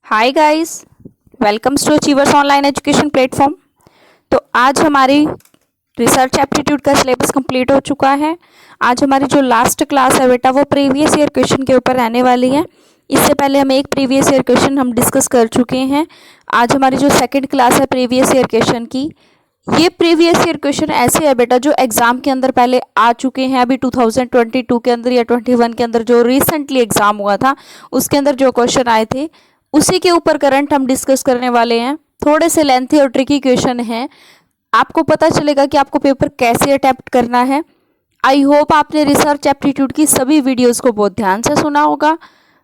Hi guys, welcomes to achievers online education platform. तो आज हमारी रिसर्च एप्टीट्यूड का सिलेबस कंप्लीट हो चुका है। आज हमारी जो लास्ट क्लास है बेटा वो प्रीवियस ईयर क्वेश्चन के ऊपर रहने वाली है। इससे पहले हम एक प्रीवियस ईयर क्वेश्चन हम डिस्कस कर चुके हैं। आज हमारी जो सेकंड क्लास है प्रीवियस ईयर क्वेश्चन की, ये प्रीवियस ईयर क्वेश्चन ऐसे है बेटा जो एग्जाम के अंदर पहले आ चुके हैं। अभी 2022 के अंदर या 21 के अंदर जो रिसेंटली एग्जाम हुआ था उसके अंदर जो क्वेश्चन आए थे उसी के ऊपर करंट हम डिस्कस करने वाले हैं। थोड़े से लेंथी और ट्रिकी क्वेश्चन हैं, आपको पता चलेगा कि आपको पेपर कैसे अटेम्प्ट करना है। आई होप आपने रिसर्च एप्टीट्यूड की सभी वीडियोस को बहुत ध्यान से सुना होगा,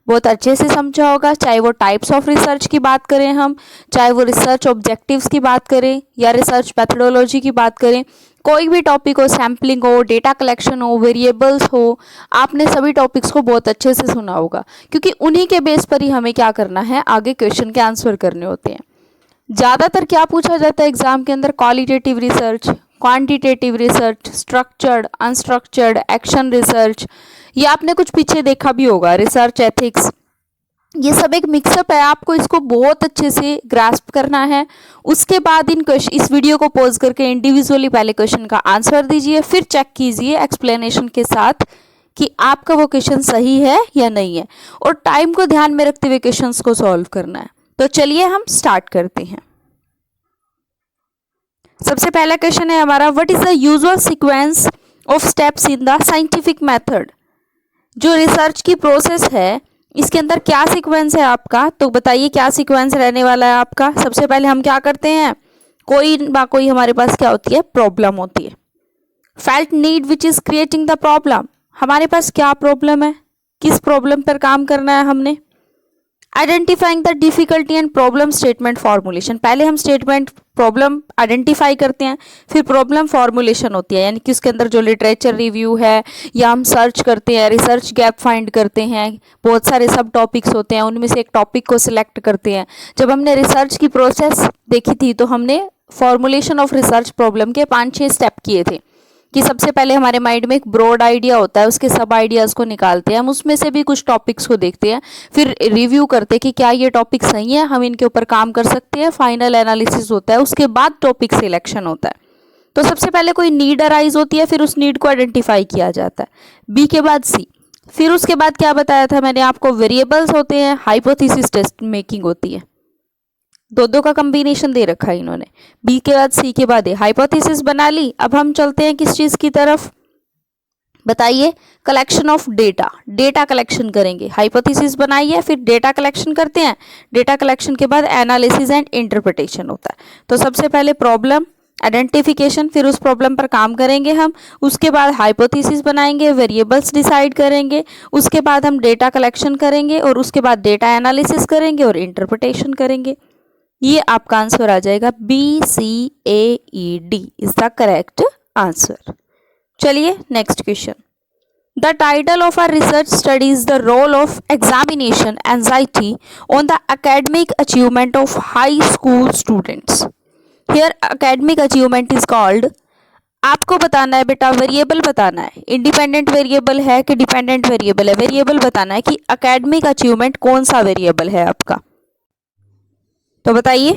बहुत अच्छे से समझा होगा। चाहे वो टाइप्स ऑफ रिसर्च की बात करें हम, चाहे वो रिसर्च ऑब्जेक्टिव्स की बात करें या रिसर्च मैथडोलॉजी की बात करें, कोई भी टॉपिक हो, सैम्पलिंग हो, डेटा कलेक्शन हो, वेरिएबल्स हो, आपने सभी टॉपिक्स को बहुत अच्छे से सुना होगा, क्योंकि उन्हीं के बेस पर ही हमें क्या करना है, आगे क्वेश्चन के आंसर करने होते हैं। ज़्यादातर क्या पूछा जाता है एग्जाम के अंदर, qualitative research, quantitative research, structured, unstructured, action research, ये आपने कुछ पीछे देखा भी होगा, रिसर्च एथिक्स, ये सब एक मिक्सअप है। आपको इसको बहुत अच्छे से ग्रास्प करना है। उसके बाद इस वीडियो को पॉज करके इंडिविजुअली पहले क्वेश्चन का आंसर दीजिए, फिर चेक कीजिए एक्सप्लेनेशन के साथ कि आपका वो क्वेश्चन सही है या नहीं है, और टाइम को ध्यान में रखते हुए क्वेश्चंस को सॉल्व करना है। तो चलिए हम स्टार्ट करते हैं। सबसे पहला क्वेश्चन है हमारा, what is the usual sequence of steps in the scientific method. जो रिसर्च की प्रोसेस है इसके अंदर क्या सीक्वेंस है आपका, तो बताइए क्या सीक्वेंस रहने वाला है आपका। सबसे पहले हम क्या करते हैं, कोई हमारे पास क्या होती है, प्रॉब्लम होती है। Felt need which is creating the problem, हमारे पास क्या प्रॉब्लम है, किस प्रॉब्लम पर काम करना है हमने। Identifying the difficulty and problem statement formulation, पहले हम स्टेटमेंट प्रॉब्लम आइडेंटिफाई करते हैं, फिर प्रॉब्लम फॉर्मुलेशन होती है, यानी कि उसके अंदर जो लिटरेचर रिव्यू है या हम सर्च करते हैं, रिसर्च गैप फाइंड करते हैं, बहुत सारे सब टॉपिक्स होते हैं, उनमें से एक टॉपिक को सिलेक्ट करते हैं। जब हमने रिसर्च की प्रोसेस देखी थी तो हमने फॉर्मुलेशन ऑफ रिसर्च प्रॉब्लम के 5-6 स्टेप किए थे कि सबसे पहले हमारे माइंड में एक ब्रॉड आइडिया होता है, उसके सब आइडियाज़ को निकालते हैं, हम उसमें से भी कुछ टॉपिक्स को देखते हैं, फिर रिव्यू करते हैं कि क्या ये टॉपिक सही है, हम इनके ऊपर काम कर सकते हैं, फाइनल एनालिसिस होता है, उसके बाद टॉपिक सिलेक्शन होता है। तो सबसे पहले कोई नीड अराइज होती है, फिर उस नीड को आइडेंटिफाई किया जाता है, बी के बाद सी, फिर उसके बाद क्या बताया था मैंने आपको, वेरिएबल्स होते हैं, हाइपोथेसिस टेस्ट मेकिंग होती है। दो का कॉम्बिनेशन दे रखा है इन्होंने, बी के बाद सी के बाद ए, हाइपोथेसिस बना ली। अब हम चलते हैं किस चीज की तरफ, बताइए, collection of data, data collection करेंगे। हाइपोथेसिस बनाई है, फिर डेटा कलेक्शन करते हैं, डेटा कलेक्शन के बाद एनालिसिस एंड इंटरप्रिटेशन होता है। तो सबसे पहले प्रॉब्लम आइडेंटिफिकेशन, फिर उस प्रॉब्लम पर काम करेंगे हम, उसके बाद हाइपोथेसिस बनाएंगे, वेरिएबल्स डिसाइड करेंगे, उसके बाद हम डेटा कलेक्शन करेंगे, और उसके बाद डेटा एनालिसिस करेंगे और इंटरप्रिटेशन करेंगे। ये आपका आंसर आ जाएगा, BCAED is the correct answer. चलिए next question, the title of our research study is the role of examination anxiety on the academic achievement of high school students. Here academic achievement is called, आपको बताना है बेटा, variable बताना है, independent variable है कि dependent variable है, variable बताना है कि एकेडमिक अचीवमेंट कौन सा वेरिएबल है आपका। तो बताइए,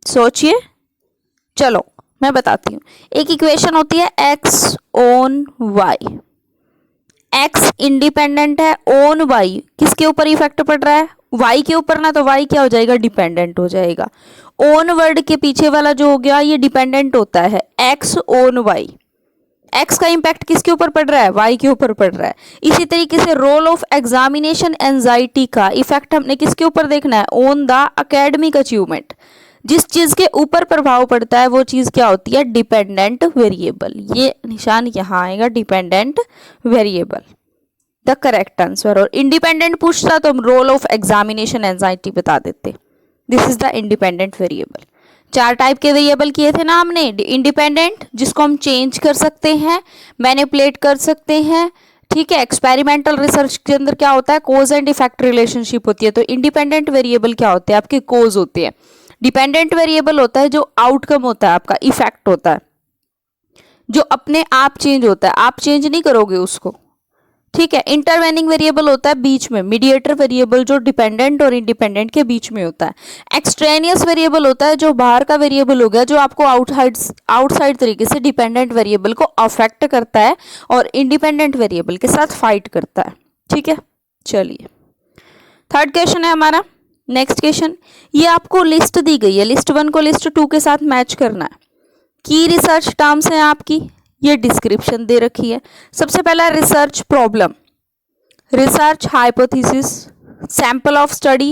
सोचिए, चलो मैं बताती हूँ। एक इक्वेशन होती है x on y, x independent है, ऑन y किसके ऊपर इफेक्ट पड़ रहा है, y के ऊपर ना, तो y क्या हो जाएगा, डिपेंडेंट हो जाएगा। ऑन वर्ड के पीछे वाला जो हो गया ये डिपेंडेंट होता है, x ऑन y, x का इंपैक्ट किसके ऊपर पड़ रहा है, y के ऊपर पड़ रहा है। इसी तरीके से रोल ऑफ एग्जामिनेशन एंजाइटी का इफेक्ट हमने किसके ऊपर देखना है, ऑन द एकेडमिक अचीवमेंट। जिस चीज के ऊपर प्रभाव पड़ता है वो चीज क्या होती है, डिपेंडेंट वेरिएबल। ये निशान यहाँ आएगा, dependent variable the correct answer. और इंडिपेंडेंट पूछता तो हम रोल ऑफ एग्जामिनेशन एंजाइटी बता देते, this is the independent variable. 4 type के वेरिएबल किए थे ना हमने, इंडिपेंडेंट जिसको हम चेंज कर सकते हैं, मैनिपुलेट कर सकते हैं, ठीक है। एक्सपेरिमेंटल रिसर्च के अंदर क्या होता है, कोज एंड इफेक्ट रिलेशनशिप होती है। तो इंडिपेंडेंट वेरिएबल क्या होते हैं, आपके कोज होते हैं। डिपेंडेंट वेरिएबल होता है जो आउटकम होता है आपका, इफेक्ट होता है, जो अपने आप चेंज होता है, आप चेंज नहीं करोगे उसको, ठीक है। इंटरवेनिंग वेरिएबल होता है बीच में, मीडिएटर वेरिएबल जो डिपेंडेंट और इंडिपेंडेंट के बीच में होता है। एक्सट्रेनियस वेरिएबल होता है जो बाहर का वेरिएबल हो गया, जो आपको आउटसाइड तरीके से डिपेंडेंट वेरिएबल को अफेक्ट करता है और इंडिपेंडेंट वेरिएबल के साथ फाइट करता है। ठीक है, चलिए थर्ड क्वेश्चन है हमारा। नेक्स्ट क्वेश्चन, ये आपको लिस्ट दी गई है, लिस्ट 1 को लिस्ट 2 के साथ मैच करना है। की रिसर्च टर्म्स है आपकी, ये डिस्क्रिप्शन दे रखी है। सबसे पहला research problem, research hypothesis, sample of study,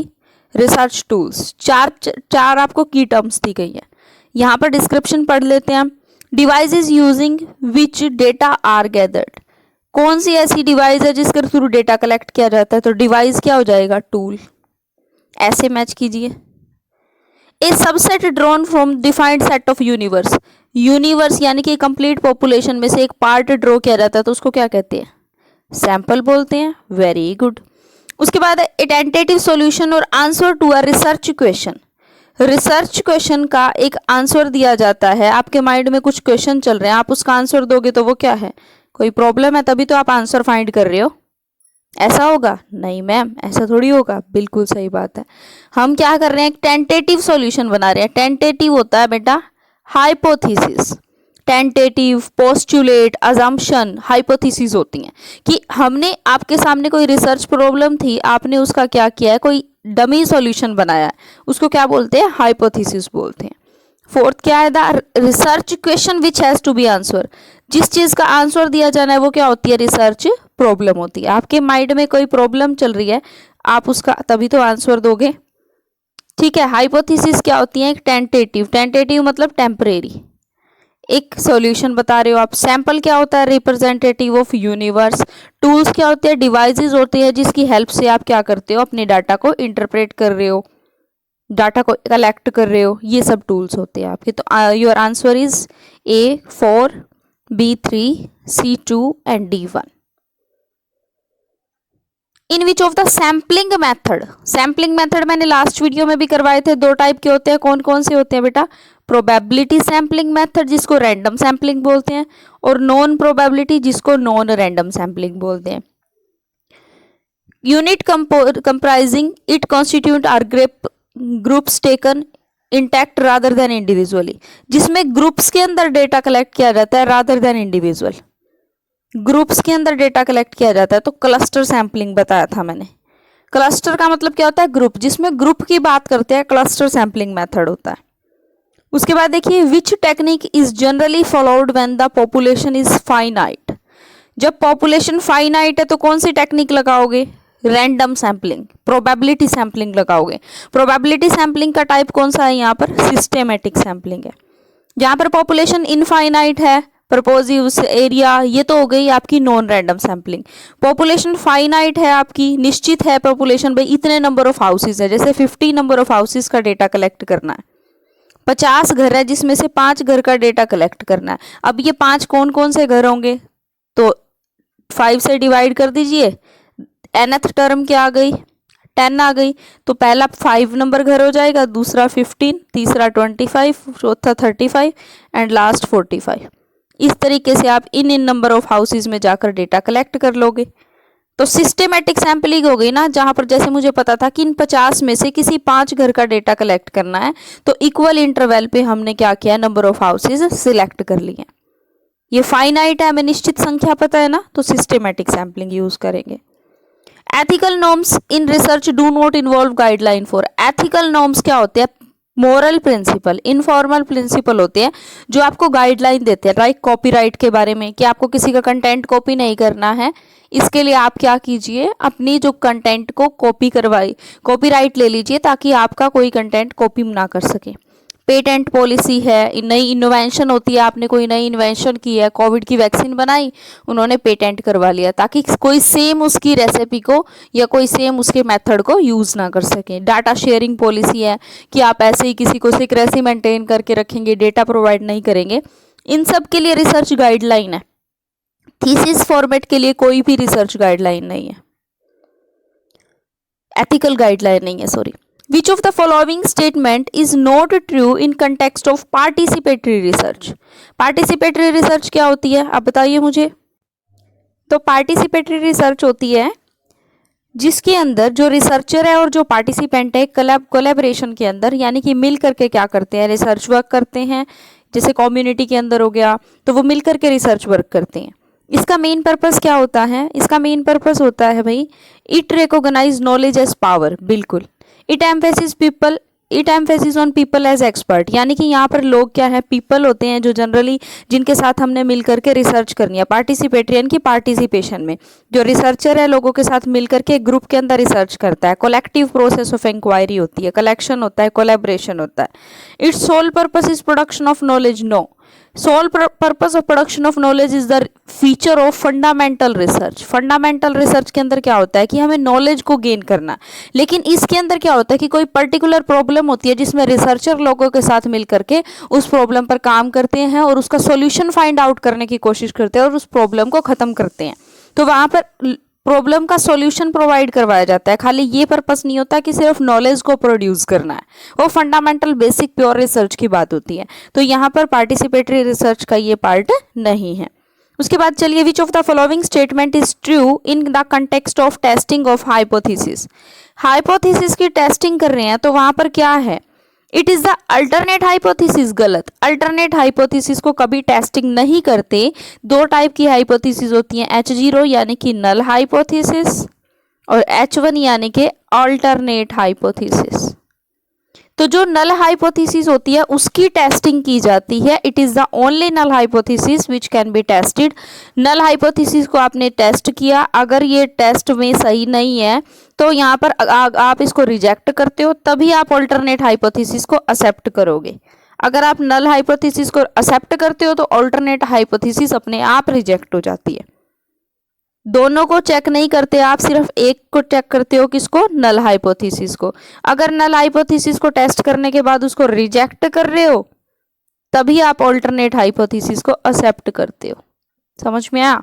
research tools. चार आपको की टर्म्स दी गई है। यहाँ पर डिस्क्रिप्शन पढ़ लेते हैं हम। Device is using which data are gathered, कौन सी ऐसी डिवाइस है जिसके थ्रू डेटा कलेक्ट किया जाता है, तो डिवाइस क्या हो जाएगा, टूल। ऐसे मैच कीजिए। A subset drawn from defined set of universe, universe यानी कि कंप्लीट पॉपुलेशन में से एक पार्ट ड्रॉ किया जाता है तो उसको क्या कहते हैं, सैंपल बोलते हैं। Very good. उसके बाद ए टेंटेटिव सॉल्यूशन और answer to a research question, research question का एक आंसर दिया जाता है। आपके माइंड में कुछ क्वेश्चन चल रहे हैं, आप उसका आंसर दोगे तो वो क्या है, कोई प्रॉब्लम है तभी तो आप आंसर फाइंड कर रहे हो। ऐसा होगा? नहीं मैम, ऐसा थोड़ी होगा। बिल्कुल सही बात है। हम क्या कर रहे हैं, एक टेंटेटिव सॉल्यूशन बना रहे हैं। टेंटेटिव होता है बेटा hypothesis, tentative, postulate, assumption, hypothesis होती हैं कि हमने आपके सामने कोई रिसर्च प्रॉब्लम थी, आपने उसका क्या किया है, कोई डमी सॉल्यूशन बनाया है, उसको क्या बोलते हैं, हाइपोथेसिस बोलते हैं। फोर्थ क्या है, the research question which has to be answer, जिस चीज का आंसर दिया जाना है वो क्या होती है, रिसर्च प्रॉब्लम होती है। आपके माइंड में कोई प्रॉब्लम चल रही है, आप उसका तभी तो आंसर दोगे। ठीक है। हाइपोथेसिस क्या होती है, एक टेंटेटिव, टेंटेटिव मतलब टेम्परेरी, एक सॉल्यूशन बता रहे हो आप। सैंपल क्या होता है, रिप्रेजेंटेटिव ऑफ यूनिवर्स। टूल्स क्या होते हैं, डिवाइसेस होती है जिसकी हेल्प से आप क्या करते हो, अपने डाटा को इंटरप्रेट कर रहे हो, डाटा को कलेक्ट कर रहे हो, ये सब टूल्स होते हैं आपके। तो your answer is A4, B3, C2 and D1। In which of the sampling method, sampling method मैंने लास्ट वीडियो में भी करवाए थे। 2 टाइप के होते हैं, कौन कौन से होते हैं बेटा, प्रोबेबिलिटी सैम्पलिंग मेथड जिसको रैंडम सैम्पलिंग बोलते हैं, और नॉन प्रोबेबिलिटी जिसको नॉन रैंडम सैम्पलिंग बोलते हैं। Unit comprising it constitute are groups taken intact rather than individually, जिसमें ग्रुप्स के अंदर डेटा कलेक्ट किया जाता है रादर देन इंडिविजुअल। ग्रुप्स के अंदर डेटा कलेक्ट किया जाता है तो क्लस्टर सैम्पलिंग बताया था मैंने। क्लस्टर का मतलब क्या होता है, ग्रुप, जिसमें ग्रुप की बात करते हैं, क्लस्टर सैम्पलिंग मेथड होता है। उसके बाद देखिए, which technique is generally followed when the population is finite, जब पॉपुलेशन फाइनाइट है तो कौन सी टेक्निक लगाओगे, रैंडम सैम्पलिंग, प्रोबेबिलिटी सैम्पलिंग लगाओगे। प्रोबेबिलिटी सैम्पलिंग का टाइप कौन सा है, यहाँ पर सिस्टेमेटिक सैम्पलिंग है। जहाँ पर पॉपुलेशन इनफाइनाइट है, प्रपोजिव एरिया, ये तो हो गई आपकी non random sampling. Population finite है आपकी, निश्चित है पॉपुलेशन, भाई इतने नंबर ऑफ हाउसेज है, जैसे 50 नंबर ऑफ हाउसेज का डेटा कलेक्ट करना है। 50 घर है जिसमें से 5 घर का डेटा कलेक्ट करना है। अब ये 5 कौन कौन से घर होंगे, तो 5 से डिवाइड कर दीजिए, nth टर्म क्या आ गई, 10 आ गई, तो पहला 5 नंबर घर हो जाएगा, दूसरा 15, तीसरा 25, चौथा 35 एंड लास्ट 45। इस तरीके से आप इन नंबर ऑफ हाउसेज में जाकर डेटा कलेक्ट कर लोगे। तो सिस्टेमेटिक सैम्पलिंग हो गई ना, जहां पर जैसे मुझे पता था कि इन 50 में से किसी 5 घर का डेटा कलेक्ट करना है, तो इक्वल इंटरवल पे हमने क्या किया, नंबर ऑफ हाउसेज सिलेक्ट कर लिए। ये फाइनाइट है, हमें निश्चित संख्या पता है ना, तो सिस्टेमेटिक सैम्पलिंग यूज करेंगे। Ethical norms in research do not involve guideline for, ethical norms क्या होते हैं, मोरल प्रिंसिपल, इनफॉर्मल प्रिंसिपल होते हैं जो आपको गाइडलाइन देते हैं। लाइक कॉपीराइट के बारे में कि आपको किसी का कंटेंट कॉपी नहीं करना है, इसके लिए आप क्या कीजिए, अपनी जो कंटेंट को कॉपीराइट ले लीजिए ताकि आपका कोई कंटेंट कॉपी ना कर सके। पेटेंट पॉलिसी है, नई इनोवेशन होती है, आपने कोई नई इन्वेंशन की है, कोविड की वैक्सीन बनाई, उन्होंने पेटेंट करवा लिया ताकि कोई सेम उसकी रेसिपी को या कोई सेम उसके मेथड को यूज़ ना कर सके। डाटा शेयरिंग पॉलिसी है कि आप ऐसे ही किसी को सीक्रेसी मेंटेन करके रखेंगे, डेटा प्रोवाइड नहीं करेंगे। इन सब के लिए रिसर्च गाइडलाइन है। थीसिस फॉर्मेट के लिए कोई भी रिसर्च गाइडलाइन नहीं है, एथिकल गाइडलाइन नहीं है, sorry. Which of the following statement is not true in context of participatory research? Participatory research क्या होती है, आप बताइए मुझे। तो पार्टिसिपेटरी रिसर्च होती है जिसके अंदर जो रिसर्चर है और जो पार्टिसिपेंट है कोलैबोरेशन के अंदर, यानी कि मिल करके क्या करते हैं, रिसर्च वर्क करते हैं। जैसे कम्युनिटी के अंदर हो गया तो वो मिल करके रिसर्च वर्क करते हैं। इसका मेन पर्पस क्या होता है? इसका मेन पर्पस होता है भाई, it recognize knowledge as power. बिल्कुल। It emphasis on people as expert, यानी कि यहाँ पर लोग क्या है, पीपल होते हैं जो जनरली जिनके साथ हमने मिल करके रिसर्च करनी है। पार्टिसिपेटरी यानी कि पार्टिसिपेशन में जो रिसर्चर है लोगों के साथ मिल करके एक ग्रुप के अंदर रिसर्च करता है। कलेक्टिव प्रोसेस ऑफ इंक्वायरी होती है, कलेक्शन होता है, कोलैबोरेशन होता है। Its sole purpose is production of knowledge? No, sole purpose of production of knowledge is the feature of fundamental research. Fundamental research के अंदर क्या होता है कि हमें नॉलेज को गेन करना, लेकिन इसके अंदर क्या होता है कि कोई पर्टिकुलर प्रॉब्लम होती है जिसमें रिसर्चर लोगों के साथ मिल करके उस प्रॉब्लम पर काम करते हैं और उसका सॉल्यूशन फाइंड आउट करने की कोशिश करते हैं और उस प्रॉब्लम को खत्म करते हैं। तो वहां पर प्रॉब्लम का सॉल्यूशन प्रोवाइड करवाया जाता है। खाली ये पर्पस नहीं होता कि सिर्फ नॉलेज को प्रोड्यूस करना है, वो फंडामेंटल बेसिक प्योर रिसर्च की बात होती है। तो यहाँ पर पार्टिसिपेटरी रिसर्च का ये पार्ट नहीं है। उसके बाद चलिए, विच of the following statement is true in the context of testing of hypothesis. Hypothesis की टेस्टिंग कर रहे हैं तो वहां पर क्या है, it is the alternate hypothesis. गलत। अल्टरनेट हाइपोथेसिस को कभी टेस्टिंग नहीं करते। दो टाइप की हाइपोथेसिस होती हैं, H0 यानी कि नल हाइपोथेसिस और H1 यानी कि अल्टरनेट हाइपोथेसिस। तो जो नल हाइपोथेसिस होती है उसकी टेस्टिंग की जाती है। It is the only null hypothesis which can be tested. Null hypothesis को आपने टेस्ट किया, अगर ये टेस्ट में सही नहीं है तो यहाँ पर आप इसको रिजेक्ट करते हो, तभी आप ऑल्टरनेट हाइपोथेसिस को एक्सेप्ट करोगे। अगर आप नल हाइपोथेसिस को एक्सेप्ट करते हो तो ऑल्टरनेट हाइपोथेसिस अपने आप रिजेक्ट हो जाती है। दोनों को चेक नहीं करते आप, सिर्फ एक को चेक करते हो, किसको? नल हाइपोथेसिस को। अगर नल हाइपोथेसिस को टेस्ट करने के बाद उसको रिजेक्ट कर रहे हो तभी आप ऑल्टरनेट हाइपोथेसिस को एक्सेप्ट करते हो। समझ में आया?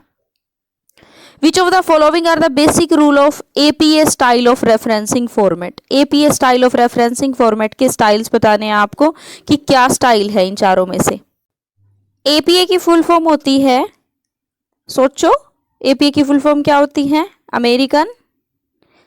Which of the following are the basic rule of APA style of referencing format? APA style of referencing format के स्टाइल्स बताने हैं आपको कि क्या स्टाइल है इन चारों में से। APA की फुल फॉर्म होती है, सोचो, APA की फुल फॉर्म क्या होती है? American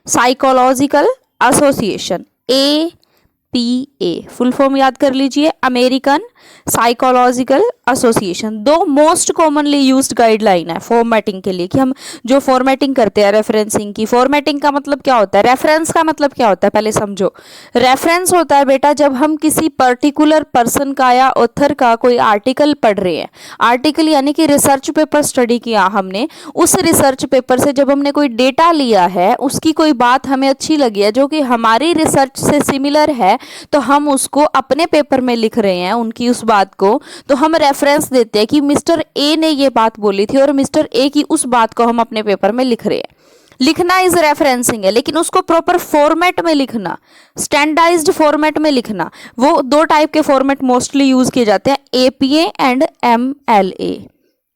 psychological association. APA full form याद कर लीजिए, अमेरिकन साइकोलॉजिकल एसोसिएशन। दो मोस्ट कॉमनली यूज्ड गाइडलाइन है फॉर्मेटिंग के लिए, कि हम जो फॉर्मेटिंग करते हैं रेफरेंसिंग की। फॉर्मेटिंग का मतलब क्या होता है? रेफरेंस का मतलब क्या होता है पहले समझो। रेफरेंस होता है बेटा जब हम किसी पर्टिकुलर पर्सन का या ऑथर का कोई आर्टिकल पढ़ रहे हैं। आर्टिकल यानी कि रिसर्च पेपर स्टडी किया हमने, उस रिसर्च पेपर से जब हमने कोई डेटा लिया है, उसकी कोई बात हमें अच्छी लगी है जो कि हमारी रिसर्च से सिमिलर है, तो हम उसको अपने पेपर में लिख रहे हैं उनकी उस बात को, तो हम रेफरेंस देते हैं कि मिस्टर ए ने ये बात बोली थी और मिस्टर ए की उस बात को हम अपने पेपर में लिख रहे हैं। लिखना इज रेफरेंसिंग है, लेकिन उसको प्रॉपर फॉर्मेट में लिखना, स्टैंडर्डाइज्ड फॉर्मेट में लिखना। वो दो टाइप के फॉर्मेट मोस्टली यूज किए जाते हैं, APA एंड MLA।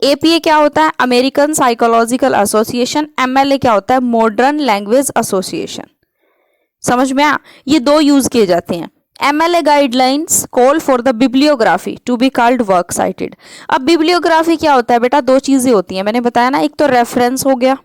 APA क्या होता है? American psychological association. MLA क्या होता है? Modern language association. समझ में आ? ये दो यूज किए जाते हैं। MLA guidelines call for the bibliography to be called works cited। अब बिब्लियोग्राफी क्या होता है बेटा? दो चीजें होती हैं, मैंने बताया ना, एक तो रेफरेंस हो गया,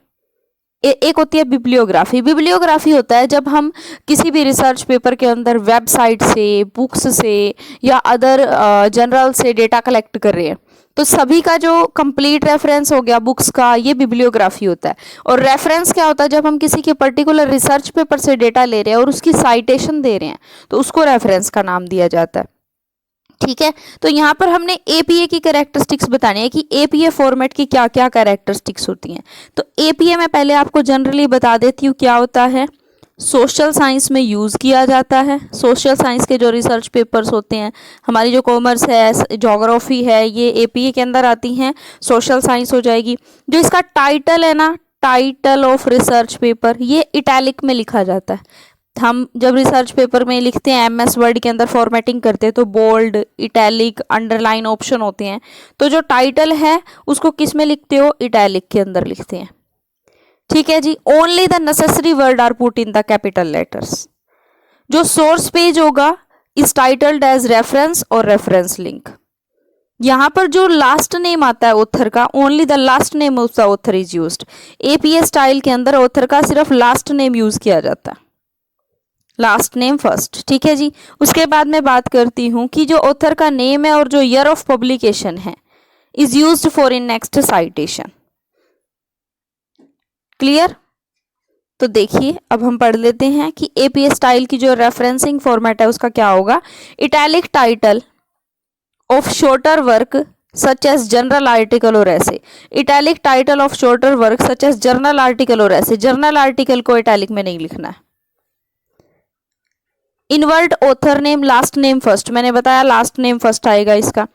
एक होती है बिब्लियोग्राफी। बिब्लियोग्राफी होता है जब हम किसी भी रिसर्च पेपर के अंदर वेबसाइट से, बुक्स से या अदर जर्नल से डेटा कलेक्ट कर रहे हैं, तो सभी का जो कंप्लीट रेफरेंस हो गया बुक्स का, ये बिब्लियोग्राफी होता है। और रेफरेंस क्या होता है? जब हम किसी के पर्टिकुलर रिसर्च पेपर से डेटा ले रहे हैं और उसकी साइटेशन दे रहे हैं, तो उसको रेफरेंस का नाम दिया जाता है। ठीक है, तो यहाँ पर हमने APA की कैरेक्टरिस्टिक्स बतानी है कि APA फॉर्मेट की क्या क्या कैरेक्टरिस्टिक्स होती हैं। तो APA में पहले आपको जनरली बता देती हूँ क्या होता है। सोशल साइंस में यूज़ किया जाता है। सोशल साइंस के जो रिसर्च पेपर्स होते हैं, हमारी जो कॉमर्स है, ज्योग्राफी है, ये APA के अंदर आती हैं, सोशल साइंस हो जाएगी। जो इसका टाइटल है ना, टाइटल ऑफ रिसर्च पेपर, ये इटैलिक में लिखा जाता है। हम जब रिसर्च पेपर में लिखते हैं, MS वर्ड के अंदर फॉर्मेटिंग करते हैं, तो बोल्ड, इटैलिक, अंडरलाइन ऑप्शन होते हैं। तो जो टाइटल है उसको किस में लिखते हो? इटैलिक के अंदर लिखते हैं। ठीक है जी। Only the necessary word are put in the capital letters. जो सोर्स पेज होगा इज टाइटल्ड एज रेफरेंस और रेफरेंस लिंक। यहाँ पर जो लास्ट नेम आता है ऑथर का, only the last name of the author is used. APA style के अंदर ऑथर का सिर्फ लास्ट नेम यूज किया जाता है, लास्ट नेम फर्स्ट। ठीक है जी। उसके बाद मैं बात करती हूँ कि जो ऑथर का नेम है और जो ईयर ऑफ पब्लिकेशन है is used for in next citation. Clear. तो देखिए अब हम पढ़ लेते हैं कि एपीए स्टाइल की जो रेफरेंसिंग फॉर्मेट है उसका क्या होगा। Italic title of shorter work such as journal article और ऐसे। Italic title of shorter work such as journal article और ऐसे। जर्नल आर्टिकल को इटैलिक में नहीं लिखना है। Invert author name last name first, मैंने बताया लास्ट नेम फर्स्ट आएगा इसका।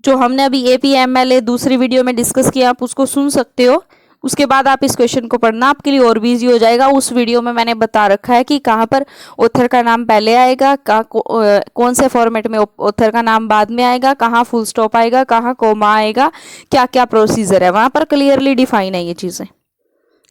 जो हमने अभी एपीएमएलए दूसरी वीडियो में डिस्कस किया, आप उसको सुन सकते हो। उसके बाद आप इस क्वेश्चन को पढ़ना, आपके लिए और भी इजी हो जाएगा। उस वीडियो में मैंने बता रखा है कि कहाँ पर ऑथर का नाम पहले आएगा, कौन से फॉर्मेट में ऑथर का नाम बाद में आएगा, कहाँ फुल स्टॉप आएगा, कहाँ कोमा आएगा, क्या क्या प्रोसीजर है, वहाँ पर क्लियरली डिफाइन है ये चीज़ें।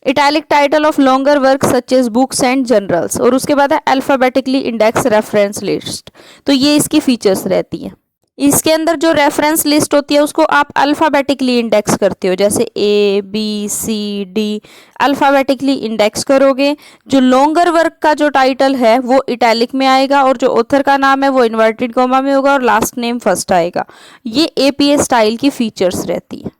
Italic title of longer work such as books and journals, और उसके बाद है अल्फाबेटिकली इंडेक्स रेफरेंस लिस्ट। तो ये इसकी फीचर्स रहती हैं। इसके अंदर जो रेफरेंस लिस्ट होती है उसको आप अल्फाबेटिकली इंडेक्स करते हो, जैसे A B C D alphabetically index करोगे। जो लॉन्गर वर्क का जो टाइटल है वो इटैलिक में आएगा, और जो ऑथर का नाम है वो इन्वर्टेड कॉमा में होगा, और लास्ट नेम फर्स्ट आएगा। ये एपीए स्टाइल की फीचर्स रहती है।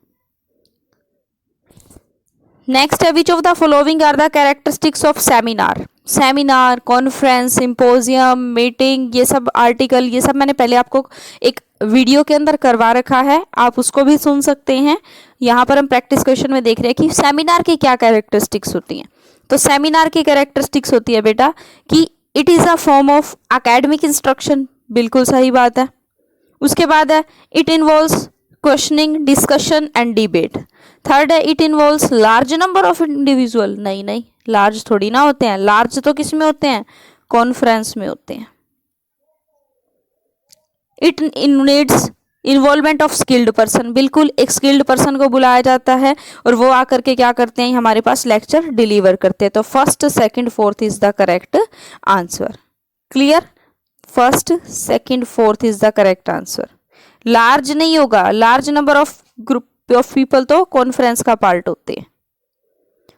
नेक्स्ट है which of the following are the characteristics of seminar. Seminar, conference, symposium, meeting, ये सब आर्टिकल, ये सब मैंने पहले आपको एक वीडियो के अंदर करवा रखा है, आप उसको भी सुन सकते हैं। यहाँ पर हम प्रैक्टिस क्वेश्चन में देख रहे हैं कि सेमिनार की क्या कैरेक्टरिस्टिक्स होती हैं। तो सेमिनार की कैरेक्टरिस्टिक्स होती है बेटा कि it is a form of academic instruction, बिल्कुल सही बात है। उसके बाद है it involves questioning, discussion and debate. Third है it involves large number of individual. नहीं, लार्ज थोड़ी ना होते हैं, लार्ज तो किस में होते हैं, कॉन्फ्रेंस में होते हैं। It needs involvement of skilled person, बिल्कुल एक स्किल्ड पर्सन को बुलाया जाता है और वो आकर के क्या करते हैं, हमारे पास लेक्चर डिलीवर करते हैं। तो first second fourth is the correct answer. Clear. First second fourth is the correct answer. Large नहीं होगा, large number of group of people तो कॉन्फ्रेंस का पार्ट होते हैं।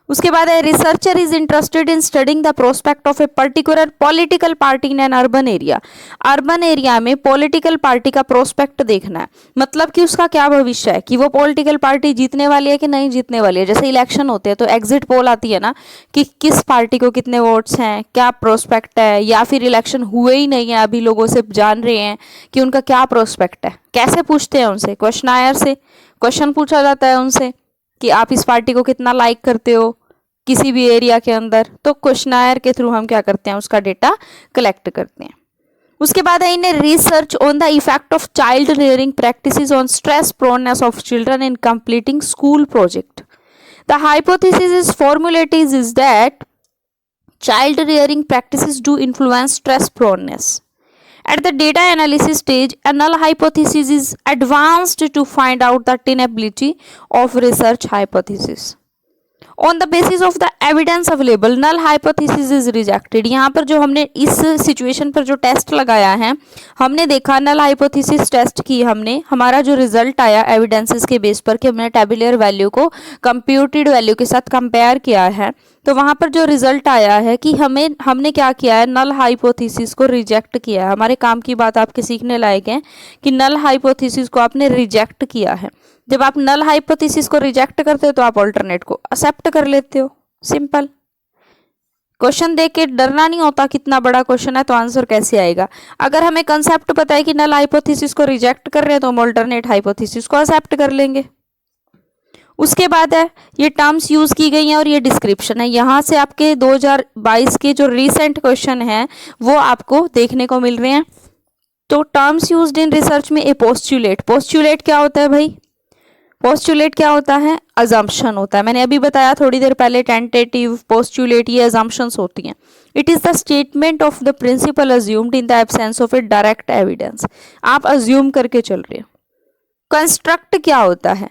उसके बाद है researcher is interested in studying the prospect of a particular political party in an urban area. Urban area में पॉलिटिकल पार्टी का प्रोस्पेक्ट देखना है, मतलब कि उसका क्या भविष्य है, कि वो पॉलिटिकल पार्टी जीतने वाली है कि नहीं जीतने वाली है। जैसे इलेक्शन होते हैं तो एग्जिट पोल आती है ना, कि किस पार्टी को कितने वोट्स हैं, क्या प्रोस्पेक्ट है, या फिर इलेक्शन हुए ही नहीं है अभी लोगों से जान रहे हैं कि उनका क्या प्रोस्पेक्ट है। कैसे पूछते हैं उनसे, क्वेश्चनायर से क्वेश्चन पूछा जाता है उनसे कि आप इस पार्टी को कितना लाइक करते हो किसी भी एरिया के अंदर। तो क्वेश्चनायर के थ्रू हम क्या करते हैं, उसका डेटा कलेक्ट करते हैं। उसके बाद है in research on the effect of child rearing practices on stress proneness of children in completing school project. The hypothesis is formulated is that child rearing practices do influence stress proneness. At the data analysis stage, a null hypothesis is advanced to find out the tenability of research hypothesis. On the basis of the evidence available, null hypothesis is rejected. यहाँ पर जो हमने इस situation पर जो test लगाया है, हमने देखा नल हाइपोथेसिस टेस्ट की हमने, हमारा जो रिजल्ट आया एविडेंसेस के बेस पर कि हमने टेबुलर वैल्यू को कंप्यूटेड वैल्यू के साथ कंपेयर किया है, तो वहाँ पर जो रिजल्ट आया है कि हमने क्या किया है, नल हाइपोथेसिस को रिजेक्ट किया है। हमारे काम की बात आपके सीखने लायक है कि नल हाइपोथेसिस को आपने रिजेक्ट किया है। जब आप नल हाइपोथेसिस को रिजेक्ट करते हो तो आप ऑल्टरनेट को एक्सेप्ट कर लेते हो। सिंपल। क्वेश्चन देख के डरना नहीं होता, कितना बड़ा क्वेश्चन है तो आंसर कैसे आएगा। अगर हमें कंसेप्ट पता है कि नल हाइपोथेसिस को रिजेक्ट कर रहे हैं तो हम ऑल्टरनेट हाइपोथेसिस को एक्सेप्ट कर लेंगे। उसके बाद है ये टर्म्स यूज की गई हैं और ये डिस्क्रिप्शन है। यहाँ से आपके 2022 के जो रिसेंट क्वेश्चन हैं वो आपको देखने को मिल रहे हैं। तो टर्म्स यूज्ड इन रिसर्च में ए पोस्टुलेट। पोस्टुलेट क्या होता है भाई, पोस्टुलेट क्या होता है, अजम्पशन होता है। मैंने अभी बताया थोड़ी देर पहले, टेंटेटिव, पोस्टुलेट, ये अजम्पशंस होती हैं। It is the statement of the principle assumed in the absence of a direct evidence. आप अज्यूम करके चल रहे हो। कंस्ट्रक्ट क्या होता है,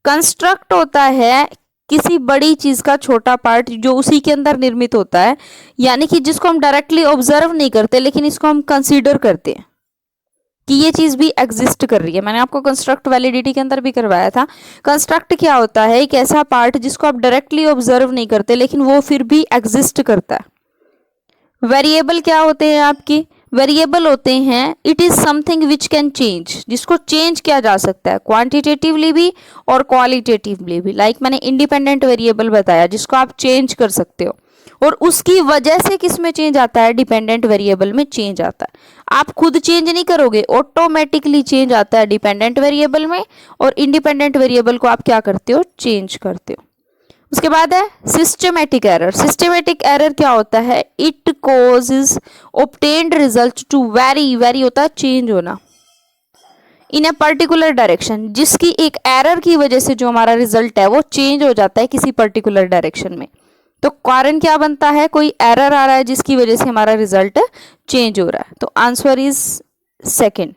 कंस्ट्रक्ट होता है किसी बड़ी चीज का छोटा पार्ट जो उसी के अंदर निर्मित होता है, यानी कि जिसको हम डायरेक्टली ऑब्जर्व नहीं करते लेकिन इसको हम कंसीडर करते हैं। कि ये चीज़ भी एग्जिस्ट कर रही है। मैंने आपको कंस्ट्रक्ट वैलिडिटी के अंदर भी करवाया था। कंस्ट्रक्ट क्या होता है? एक ऐसा पार्ट जिसको आप डायरेक्टली ऑब्जर्व नहीं करते लेकिन वो फिर भी एग्जिस्ट करता है। वेरिएबल क्या होते हैं आपकी? वेरिएबल होते हैं it is something which can change, जिसको चेंज किया जा सकता है क्वांटिटेटिवली भी और क्वालिटेटिवली भी। लाइक मैंने इंडिपेंडेंट वेरिएबल बताया जिसको आप चेंज कर सकते हो, और उसकी वजह से किस में चेंज आता है? डिपेंडेंट वेरिएबल में चेंज आता है। आप खुद चेंज नहीं करोगे, ऑटोमेटिकली चेंज आता है डिपेंडेंट वेरिएबल में, और इंडिपेंडेंट वेरिएबल को आप क्या करते हो? चेंज करते हो। उसके बाद है सिस्टमेटिक एरर। सिस्टमेटिक एरर क्या होता है? It causes obtained result to vary, vary होता है चेंज होना, इन ए पर्टिकुलर डायरेक्शन, जिसकी एक एरर की वजह से जो हमारा रिजल्ट है वो चेंज हो जाता है किसी पर्टिकुलर डायरेक्शन में। तो कारण क्या बनता है? कोई एरर आ रहा है जिसकी वजह से हमारा रिजल्ट चेंज हो रहा है। तो answer is second.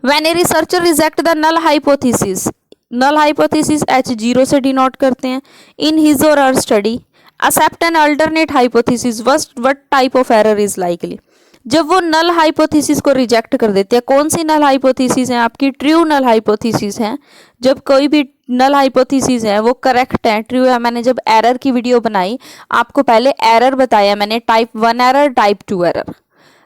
When a researcher reject the null hypothesis, null hypothesis H0 से डिनोट करते हैं, इन हिज और her study accept an alternate hypothesis what type of error is likely. जब वो नल हाइपोथेसिस को रिजेक्ट कर देते हैं, कौन सी नल हाइपोथेसिस है आपकी? ट्रू नल हाइपोथेसिस है। जब कोई भी नल हाइपोथेसिस है वो करेक्ट है, ट्रू है। मैंने जब एरर की वीडियो बनाई आपको पहले एरर बताया मैंने, टाइप 1 एरर, टाइप 2 एरर।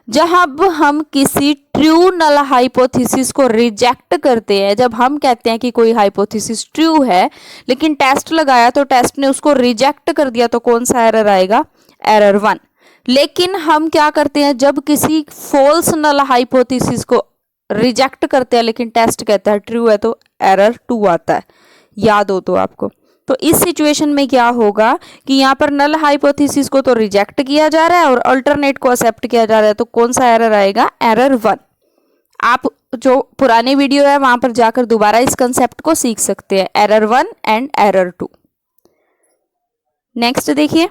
जब हम किसी ट्रू नल हाइपोथेसिस को रिजेक्ट करते हैं, जब हम कहते हैं कि कोई हाइपोथेसिस ट्रू है लेकिन टेस्ट लगाया तो टेस्ट ने उसको रिजेक्ट कर दिया, तो कौन सा एरर आएगा? एरर 1। लेकिन हम क्या करते हैं? जब किसी फॉल्स नल हाइपोथेसिस को रिजेक्ट करते हैं लेकिन टेस्ट कहता है ट्रू है, तो एरर 2 आता है। याद हो तो आपको। तो इस सिचुएशन में क्या होगा कि यहाँ पर नल हाइपोथेसिस को तो रिजेक्ट किया जा रहा है और अल्टरनेट को एक्सेप्ट किया जा रहा है, तो कौन सा एरर आएगा? एरर 1। आप जो पुरानी वीडियो है वहां पर जाकर दोबारा इस कंसेप्ट को सीख सकते हैं, एरर 1 एंड एरर 2। नेक्स्ट देखिए,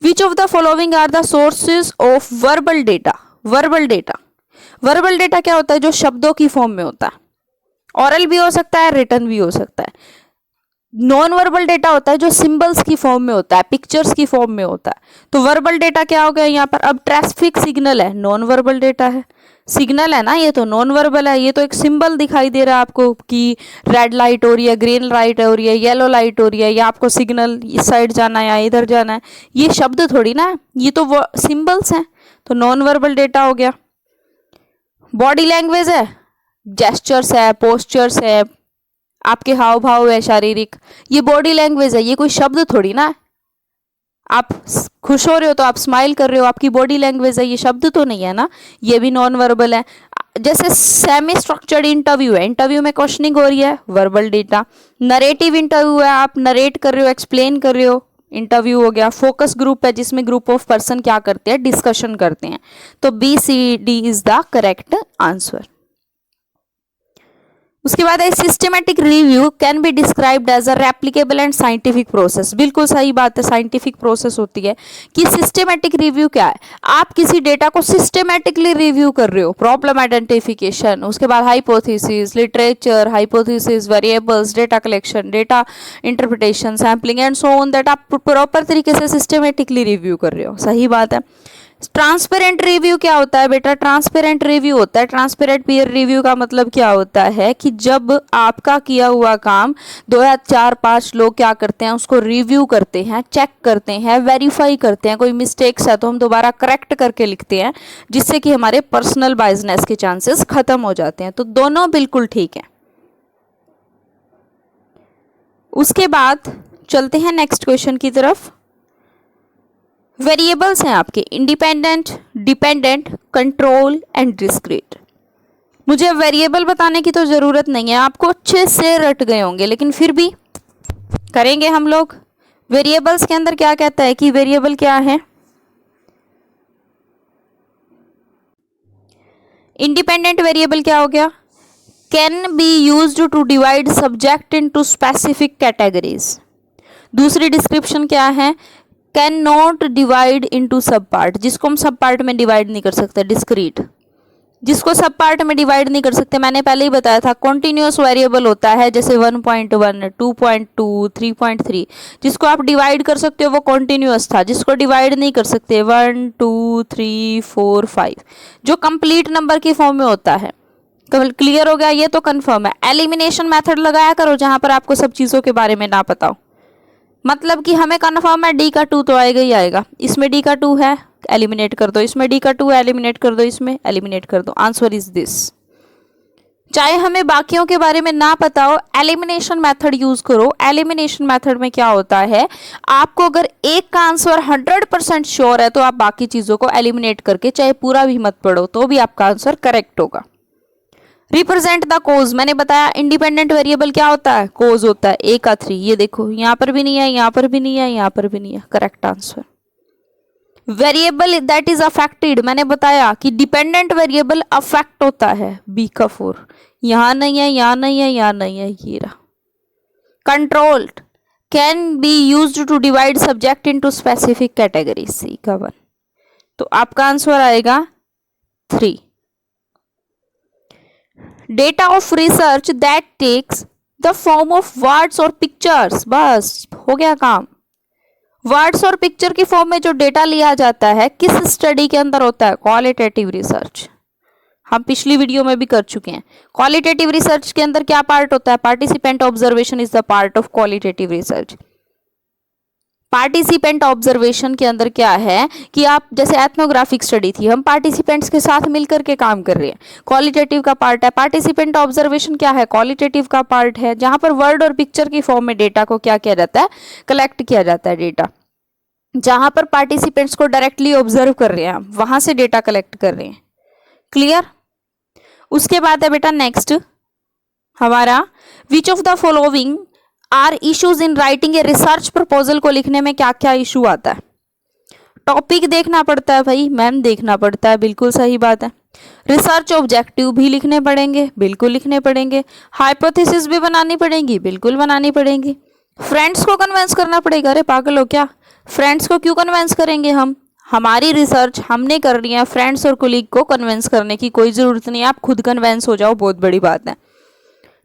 which of the following are the sources of verbal data. Verbal data, verbal data क्या होता है? जो शब्दों की फॉर्म में होता है। ऑरल भी हो सकता है, रिटन भी हो सकता है। नॉन वर्बल डेटा होता है जो सिंबल्स की फॉर्म में होता है, पिक्चर्स की फॉर्म में होता है। तो वर्बल डेटा क्या हो गया यहाँ पर? अब ट्रैफिक सिग्नल है, नॉन वर्बल डेटा है। सिग्नल है ना, ये तो नॉन वर्बल है। ये तो एक सिंबल दिखाई दे रहा है आपको कि रेड लाइट हो रही है, ग्रीन लाइट हो रही है, येलो लाइट हो रही है, या आपको सिग्नल इस साइड जाना है या इधर जाना है। ये शब्द थोड़ी ना, ये तो वो सिंबल्स हैं। तो नॉन वर्बल डेटा हो गया। बॉडी लैंग्वेज है, जेस्चर्स है, पोस्चर्स है, आपके हाव भाव है शारीरिक, ये बॉडी लैंग्वेज है। ये कोई शब्द थोड़ी ना। आप खुश हो रहे हो तो आप स्माइल कर रहे हो, आपकी बॉडी लैंग्वेज है, ये शब्द तो नहीं है ना। ये भी नॉन वर्बल है। जैसे सेमी स्ट्रक्चर्ड इंटरव्यू है, इंटरव्यू में क्वेश्चनिंग हो रही है, वर्बल डेटा। नरेटिव इंटरव्यू है, आप नरेट कर रहे हो, एक्सप्लेन कर रहे हो, इंटरव्यू हो गया। फोकस ग्रुप है जिसमें ग्रुप ऑफ पर्सन क्या करते हैं? डिस्कशन करते हैं। तो BCD is the correct answer. उसके बाद है systematic review can be described as a replicable and scientific process. बिल्कुल सही बात है, साइंटिफिक प्रोसेस होती है। कि सिस्टमैटिक रिव्यू क्या है? आप किसी डेटा को सिस्टमैटिकली रिव्यू कर रहे हो, प्रॉब्लम आइडेंटिफिकेशन, उसके बाद hypothesis, literature, hypothesis, variables, data collection, data interpretation, sampling and so on, that आप प्रॉपर तरीके से सिस्टमैटिकली रिव्यू कर रहे हो। सही बात है। ट्रांसपेरेंट रिव्यू क्या होता है बेटा? ट्रांसपेरेंट रिव्यू होता है, ट्रांसपेरेंट पीयर रिव्यू का मतलब क्या होता है कि जब आपका किया हुआ काम 2 या 4-5 लोग क्या करते हैं? उसको रिव्यू करते हैं, चेक करते हैं, वेरीफाई करते हैं। कोई मिस्टेक्स है तो हम दोबारा करेक्ट करके लिखते हैं, जिससे कि हमारे पर्सनल बायसनेस के चांसेस खत्म हो जाते हैं। तो दोनों बिल्कुल ठीक है। उसके बाद चलते हैं नेक्स्ट क्वेश्चन की तरफ। वेरिएबल्स हैं आपके independent, dependent, control and discrete. मुझे वेरिएबल बताने की तो ज़रूरत नहीं है, आपको अच्छे से रट गए होंगे, लेकिन फिर भी करेंगे हम लोग। वेरिएबल्स के अंदर क्या कहता है कि वेरिएबल क्या है? इंडिपेंडेंट वेरिएबल क्या हो गया? Can be used to divide subject into specific categories. दूसरी डिस्क्रिप्शन क्या है? Can not divide into sub part, जिसको हम सब पार्ट में डिवाइड नहीं कर सकते, डिस्क्रीट। जिसको सब पार्ट में डिवाइड नहीं कर सकते, मैंने पहले ही बताया था। कॉन्टिन्यूअस वेरिएबल होता है जैसे 1.1, 2.2, 3.3, जिसको आप डिवाइड कर सकते हो वो कॉन्टिन्यूअस था। जिसको डिवाइड नहीं कर सकते 1, 2, 3, 4, 5, जो कंप्लीट नंबर की फॉर्म में होता है। क्लियर हो गया? ये तो कंफर्म है। एलिमिनेशन मेथड लगाया करो जहां पर आपको सब चीजों के बारे में ना पता हो। मतलब कि हमें कन्फर्म है डी का 2 तो आएगा ही आएगा। इसमें डी का 2 है, एलिमिनेट कर दो। इसमें डी का 2 है, एलिमिनेट कर दो। इसमें एलिमिनेट कर दो। Answer is this. चाहे हमें बाकियों के बारे में ना पता हो, एलिमिनेशन मेथड यूज करो। एलिमिनेशन मेथड में क्या होता है, आपको अगर एक का आंसर 100% श्योर है तो आप बाकी चीजों को एलिमिनेट करके चाहे पूरा भी मत पढ़ो तो भी आपका आंसर करेक्ट होगा। रिप्रेजेंट द कोज, मैंने बताया इंडिपेंडेंट वेरिएबल क्या होता है, कोज होता है। ए का 3, ये देखो यहाँ पर भी नहीं है, यहाँ पर भी नहीं है, यहाँ पर भी नहीं है, correct answer. Variable that is affected, मैंने बताया कि डिपेंडेंट वेरिएबल अफेक्ट होता है, बी का 4, यहाँ नहीं है, यहाँ नहीं है, यहाँ नहीं है, ये रहा। Controlled can be used to divide subject into specific category, C का 1। तो आपका आंसर आएगा 3। Data of research that takes the form of words और पिक्चर्स, बस हो गया काम। वर्ड्स और पिक्चर की फॉर्म में जो डेटा लिया जाता है किस स्टडी के अंदर होता है, क्वालिटेटिव रिसर्च। हम पिछली वीडियो में भी कर चुके हैं। क्वालिटेटिव रिसर्च के अंदर क्या पार्ट होता है, participant observation is the part of qualitative research. Participant observation के अंदर क्या है कि आप जैसे एथनोग्राफिक स्टडी थी, हम पार्टिसिपेंट्स के साथ मिलकर के काम कर रहे हैं, क्वालिटेटिव का पार्ट है। पार्टिसिपेंट ऑब्जर्वेशन क्या है, क्वालिटेटिव का पार्ट है, जहां पर वर्ड और पिक्चर की फॉर्म में डेटा को क्या किया जाता है, कलेक्ट किया जाता है। डेटा जहां पर पार्टिसिपेंट्स को डायरेक्टली ऑब्जर्व कर रहे हैं, वहां से डेटा कलेक्ट कर रहे हैं। क्लियर? उसके बाद है बेटा नेक्स्ट हमारा, which of the following are issues in writing a research proposal को लिखने में क्या क्या इशू आता है। टॉपिक देखना पड़ता है भाई मैम, देखना पड़ता है, बिल्कुल सही बात है। रिसर्च ऑब्जेक्टिव भी लिखने पड़ेंगे, बिल्कुल लिखने पड़ेंगे। हाइपोथेसिस भी बनानी पड़ेगी, बिल्कुल बनानी पड़ेगी। फ्रेंड्स को कन्विंस करना पड़ेगा, अरे पागल हो क्या, फ्रेंड्स को क्यों कन्विंस करेंगे हम, हमारी रिसर्च हमने कर रही है, फ्रेंड्स और कोलीग को कन्विंस करने की कोई जरूरत नहीं है, आप खुद कन्विंस हो जाओ, बहुत बड़ी बात है।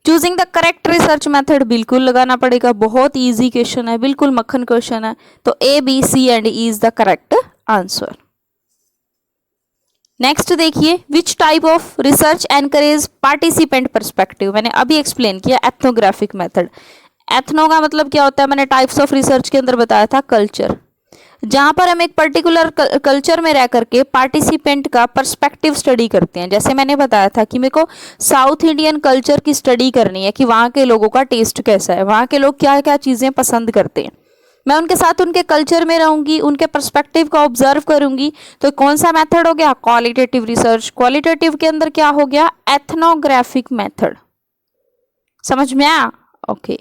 Choosing the correct research method बिल्कुल लगाना पड़ेगा, बहुत इजी क्वेश्चन है, बिल्कुल मक्खन क्वेश्चन है। तो A, B, C and E is the correct answer. Next देखिए, which type of research encourage participant perspective, मैंने अभी एक्सप्लेन किया एथनोग्राफिक मेथड। एथनो का मतलब क्या होता है, मैंने टाइप्स ऑफ रिसर्च के अंदर बताया था, कल्चर, जहां पर हम एक पर्टिकुलर कल्चर में रह करके पार्टिसिपेंट का पर्सपेक्टिव स्टडी करते हैं। जैसे मैंने बताया था कि मेरे को साउथ इंडियन कल्चर की स्टडी करनी है कि वहाँ के लोगों का टेस्ट कैसा है, वहाँ के लोग क्या क्या चीज़ें पसंद करते हैं। मैं उनके साथ उनके कल्चर में रहूंगी, उनके पर्सपेक्टिव को ऑब्जर्व करूंगी। तो कौन सा मेथड हो गया, क्वालिटेटिव रिसर्च। क्वालिटेटिव के अंदर क्या हो गया, एथनोग्राफिक मेथड। समझ में आया? ओके।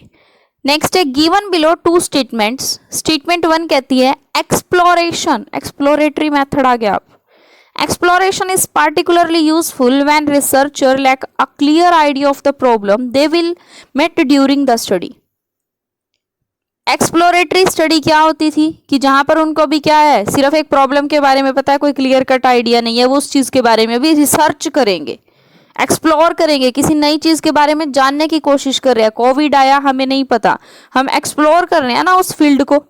नेक्स्ट है, गिवन बिलो 2 स्टेटमेंट्स। स्टेटमेंट 1 कहती है एक्सप्लोरेशन, एक्सप्लोरेटरी मेथड आ गया। Exploration is particularly useful when researcher lack a clear idea of the problem they will met during the study. Exploratory study क्या होती थी कि जहां पर उनको भी क्या है, सिर्फ एक प्रॉब्लम के बारे में पता है, कोई क्लियर कट आइडिया नहीं है, वो उस चीज के बारे में भी रिसर्च करेंगे, एक्सप्लोर करेंगे, किसी नई चीज के बारे में जानने की कोशिश कर रहे हैं। कोविड आया, हमें नहीं पता, हम एक्सप्लोर कर रहे हैं ना उस फील्ड को।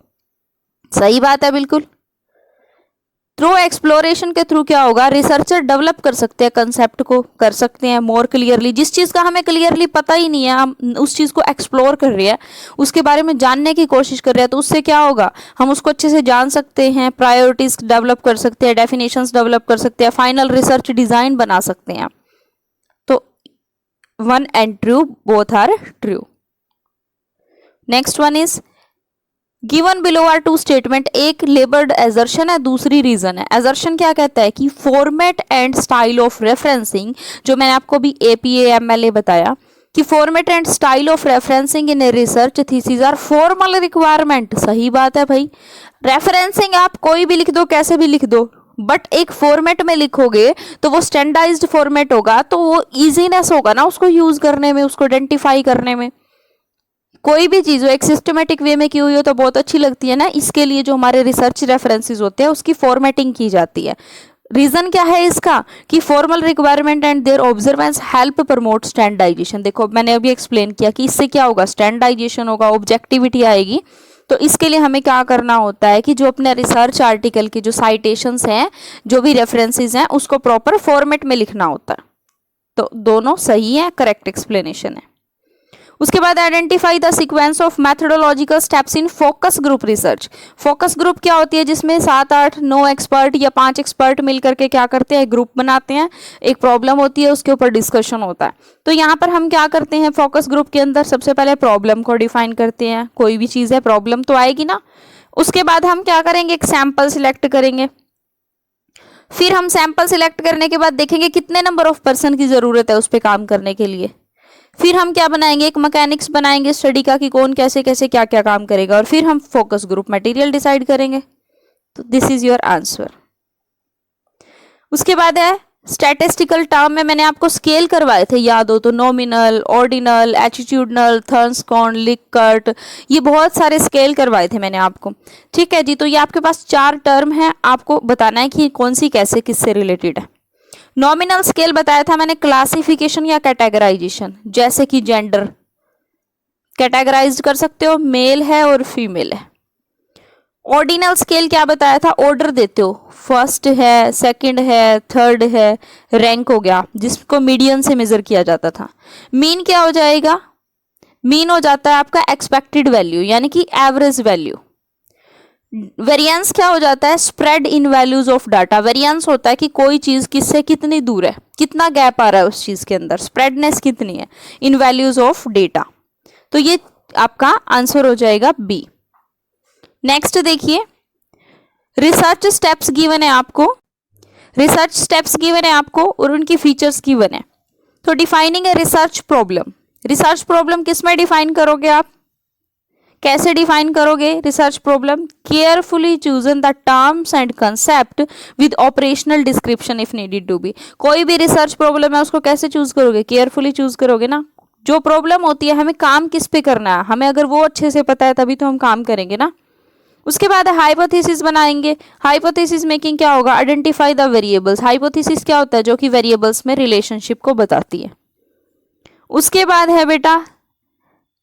सही बात है, बिल्कुल। थ्रू एक्सप्लोरेशन के थ्रू क्या होगा, रिसर्चर डेवलप कर सकते हैं, कंसेप्ट को कर सकते हैं मोर क्लियरली। जिस चीज का हमें क्लियरली पता ही नहीं है, हम उस चीज को एक्सप्लोर कर रहे हैं, उसके बारे में जानने की कोशिश कर रहे हैं, तो उससे क्या होगा, हम उसको अच्छे से जान सकते हैं, प्रायोरिटीज डेवलप कर सकते हैं, डेफिनेशंस डेवलप कर सकते हैं, फाइनल रिसर्च डिजाइन बना सकते हैं। 1 and true, both are true. Next one is given below are 2 statement, एक labeled assertion है, दूसरी reason है। assertion क्या कहता है कि format and style of referencing, जो मैंने आपको भी APA MLA बताया कि format and style of referencing in a research thesis are formal requirement। सही बात है भाई, referencing आप कोई भी लिख दो, कैसे भी लिख दो, बट एक फॉर्मेट में लिखोगे तो वो स्टैंडर्डाइज्ड फॉर्मेट होगा, तो वो इजीनेस होगा ना उसको यूज करने में, उसको आइडेंटिफाई करने में। कोई भी चीज हो एक सिस्टमेटिक वे में की हुई हो तो बहुत अच्छी लगती है ना। इसके लिए जो हमारे रिसर्च रेफरेंसेस होते हैं उसकी फॉर्मेटिंग की जाती है। रीजन क्या है इसका कि formal requirement and their observance help promote standardisation. देखो मैंने अभी एक्सप्लेन किया कि इससे क्या होगा, स्टैंडर्डाइजेशन होगा, ऑब्जेक्टिविटी आएगी। तो इसके लिए हमें क्या करना होता है कि जो अपने रिसर्च आर्टिकल की जो साइटेशंस हैं, जो भी रेफरेंसेस हैं, उसको प्रॉपर फॉर्मेट में लिखना होता है। तो दोनों सही है, करेक्ट एक्सप्लेनेशन है। उसके बाद identify the sequence of methodological steps in focus group research. Focus group क्या होती है, जिसमें 7, 8, 9 एक्सपर्ट या 5 एक्सपर्ट मिल करके क्या करते हैं, ग्रुप बनाते हैं, एक प्रॉब्लम होती है, उसके ऊपर डिस्कशन होता है। तो यहाँ पर हम क्या करते हैं, फोकस ग्रुप के अंदर सबसे पहले प्रॉब्लम को डिफाइन करते हैं। कोई भी चीज़ है, प्रॉब्लम तो आएगी ना। उसके बाद हम क्या करेंगे, एक सैंपल सिलेक्ट करेंगे। फिर हम सैंपल सिलेक्ट करने के बाद देखेंगे कितने नंबर ऑफ पर्सन की जरूरत है उस पर काम करने के लिए। फिर हम क्या बनाएंगे, एक मैकेनिक्स बनाएंगे स्टडी का कि कौन कैसे कैसे क्या क्या काम करेगा, और फिर हम फोकस ग्रुप मटेरियल डिसाइड करेंगे। तो दिस इज योर आंसर। उसके बाद है स्टैटिस्टिकल टर्म में मैंने आपको स्केल करवाए थे, याद हो तो, नॉमिनल, ऑर्डिनल, एटीट्यूडनल, थर्नस्कॉन, लिकर्ट, ये बहुत सारे स्केल करवाए थे मैंने आपको। ठीक है जी। तो ये आपके पास 4 टर्म है, आपको बताना है कि कौन सी कैसे किससे रिलेटेड है। नॉमिनल स्केल बताया था मैंने, क्लासिफिकेशन या कैटेगराइजेशन, जैसे कि जेंडर कैटेगराइज कर सकते हो, मेल है और फीमेल है। ऑर्डिनल स्केल क्या बताया था, ऑर्डर देते हो, फर्स्ट है, सेकंड है, थर्ड है, रैंक हो गया, जिसको मीडियन से मेजर किया जाता था। मीन क्या हो जाएगा, मीन हो जाता है आपका एक्सपेक्टेड वैल्यू यानी कि एवरेज वैल्यू। वेरिएंस क्या हो जाता है, spread in values of data. Variance होता है कि कोई चीज किससे कितनी दूर है, कितना गैप आ रहा है उस चीज के अंदर, स्प्रेडनेस कितनी है इन वैल्यूज ऑफ डेटा। तो ये आपका आंसर हो जाएगा बी। नेक्स्ट देखिए, रिसर्च स्टेप्स गिवन है आपको, रिसर्च स्टेप्स गिवन है आपको और उनकी फीचर्स गिवन है। तो defining a research problem, research problem किस में डिफाइन करोगे आप, कैसे डिफाइन करोगे research problem, carefully chosen the terms and concept with operational description if needed to be. कोई भी रिसर्च प्रॉब्लम है उसको कैसे चूज करोगे, केयरफुली चूज करोगे ना। जो प्रॉब्लम होती है हमें काम किस पे करना है, हमें अगर वो अच्छे से पता है तभी तो हम काम करेंगे ना। उसके बाद हाइपोथेसिस बनाएंगे। हाइपोथेसिस मेकिंग क्या होगा, आइडेंटिफाई द वेरिएबल्स। हाइपोथेसिस क्या होता है, जो कि वेरिएबल्स में रिलेशनशिप को बताती है। उसके बाद है बेटा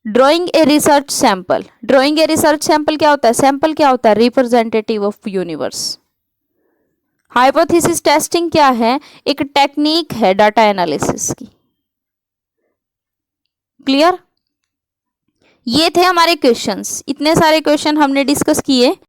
drawing a research sample. Drawing a research sample क्या होता है, सैंपल क्या होता है, representative of universe. Hypothesis testing क्या है, एक टेक्निक है डाटा एनालिसिस की। क्लियर। ये थे हमारे क्वेश्चंस, इतने सारे क्वेश्चन हमने डिस्कस किए।